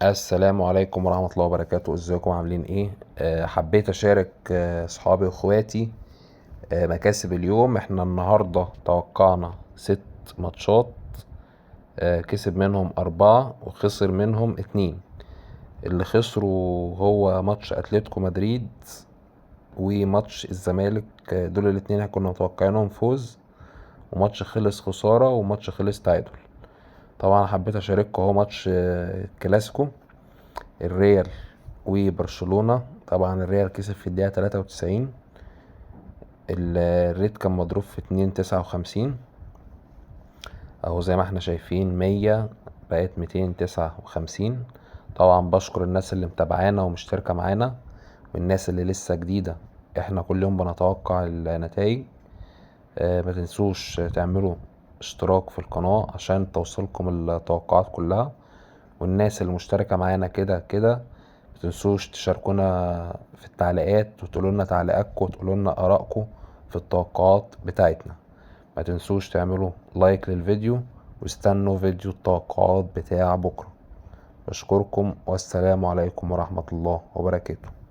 السلام عليكم ورحمة الله وبركاته. ازيكم عاملين ايه؟ حبيت اشارك صحابي واخواتي مكاسب اليوم. احنا النهاردة توقعنا 6 ماتشات، كسب منهم 4 وخسر منهم 2. اللي خسروا هو ماتش اتلتيكو مدريد وماتش الزمالك. دول الاتنين كنا متوقعينهم فوز، وماتش خلص خسارة وماتش خلص تعادل. طبعا حبيت اشارككم اهو ماتش كلاسيكو الريال وبرشلونة. طبعا الريال كسب في الدقيقة 93، الريت كان مضروب في 2.59 اهو زي ما احنا شايفين، 100 بقت 259. طبعا بشكر الناس اللي متابعانا ومشتركة معانا، والناس اللي لسه جديدة. احنا كل يوم بنتوقع النتائج. ما تنسوش تعملوا اشتراك في القناة عشان توصلكم التوقعات كلها. والناس اللي مشتركة معانا كده كده متنسوش تشاركونا في التعليقات وتقولوا لنا تعليقاتكم وتقولوا لنا آرائكم في التوقعات بتاعتنا. ما تنسوش تعملوا لايك للفيديو واستنوا فيديو التوقعات بتاع بكرة. بشكركم والسلام عليكم ورحمة الله وبركاته.